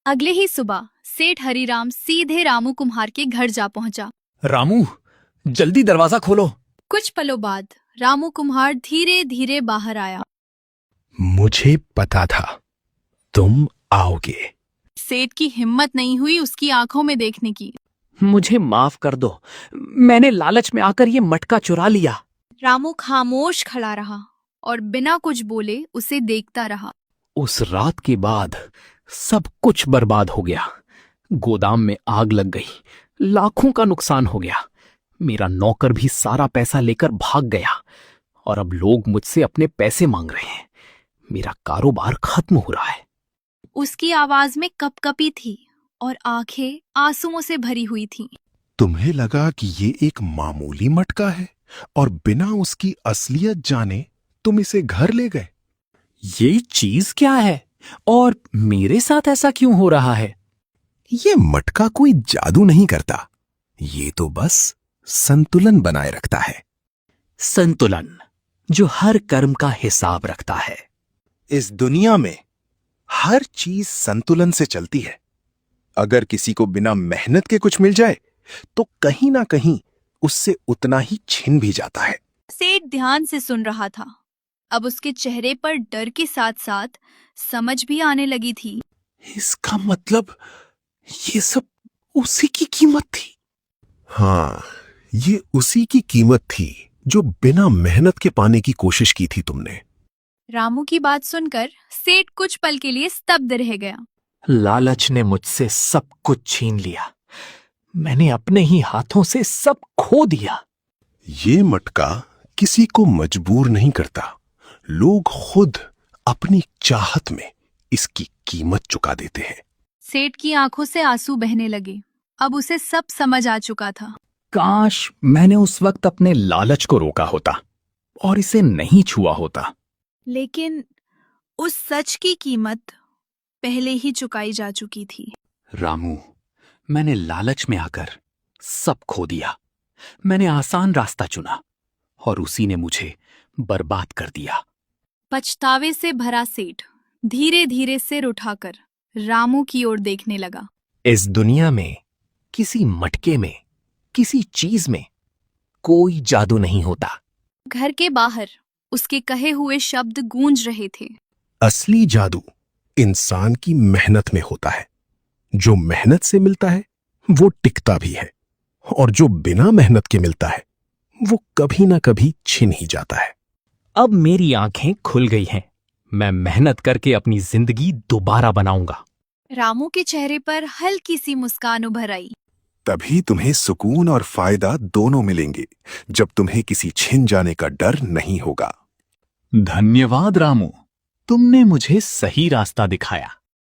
अगले ही सुबह सेठ हरिराम सीधे रामू कुम्हार के घर जा पहुंचा। रामू, जल्दी दरवाजा खोलो। कुछ पलों बाद रामू कुम्हार धीरे धीरे बाहर आया। मुझे पता था तुम आओगे। सेठ की हिम्मत नहीं हुई उसकी आंखों में देखने की। मुझे माफ कर दो, मैंने लालच में आकर ये मटका चुरा लिया। रामू खामोश खड़ा रहा और बिना कुछ बोले उसे देखता रहा। उस रात के बाद सब कुछ बर्बाद हो गया। गोदाम में आग लग गई, लाखों का नुकसान हो गया। मेरा नौकर भी सारा पैसा लेकर भाग गया और अब लोग मुझसे अपने पैसे मांग रहे हैं। मेरा कारोबार खत्म हो रहा है। उसकी आवाज में कपकपी थी और आंखें आंसुओं से भरी हुई थीं। तुम्हें लगा कि ये एक मामूली मटका है और बिना उसकी असलियत जाने तुम इसे घर ले गए। ये चीज क्या है और मेरे साथ ऐसा क्यों हो रहा है? ये मटका कोई जादू नहीं करता, ये तो बस संतुलन बनाए रखता है। संतुलन जो हर कर्म का हिसाब रखता है। इस दुनिया में हर चीज संतुलन से चलती है। अगर किसी को बिना मेहनत के कुछ मिल जाए तो कहीं ना कहीं उससे उतना ही छिन भी जाता है। सेठ ध्यान से सुन रहा था। अब उसके चेहरे पर डर के साथ साथ समझ भी आने लगी थी। इसका मतलब ये सब उसी की कीमत थी। हाँ, ये उसी की कीमत थी जो बिना मेहनत के पाने की कोशिश की थी तुमने। रामू की बात सुनकर सेठ कुछ पल के लिए स्तब्ध रह गया। लालच ने मुझसे सब कुछ छीन लिया। मैंने अपने ही हाथों से सब खो दिया। ये मटका किसी को मजबूर नहीं करता, लोग खुद अपनी चाहत में इसकी कीमत चुका देते हैं। सेठ की आंखों से आंसू बहने लगे। अब उसे सब समझ आ चुका था। काश मैंने उस वक्त अपने लालच को रोका होता और इसे नहीं छुआ होता। लेकिन उस सच की कीमत पहले ही चुकाई जा चुकी थी। रामू, मैंने लालच में आकर सब खो दिया। मैंने आसान रास्ता चुना और उसी ने मुझे बर्बाद कर दिया। पछतावे से भरा सेठ धीरे धीरे सिर उठाकर रामू की ओर देखने लगा। इस दुनिया में किसी मटके में, किसी चीज में कोई जादू नहीं होता। घर के बाहर उसके कहे हुए शब्द गूंज रहे थे। असली जादू इंसान की मेहनत में होता है। जो मेहनत से मिलता है वो टिकता भी है और जो बिना मेहनत के मिलता है वो कभी ना कभी छिन ही जाता है। अब मेरी आंखें खुल गई हैं। मैं मेहनत करके अपनी जिंदगी दोबारा बनाऊंगा। रामू के चेहरे पर हल्की सी मुस्कान उभर आई। तभी तुम्हें सुकून और फायदा दोनों मिलेंगे, जब तुम्हें किसी छिन जाने का डर नहीं होगा। धन्यवाद रामू, तुमने मुझे सही रास्ता दिखाया।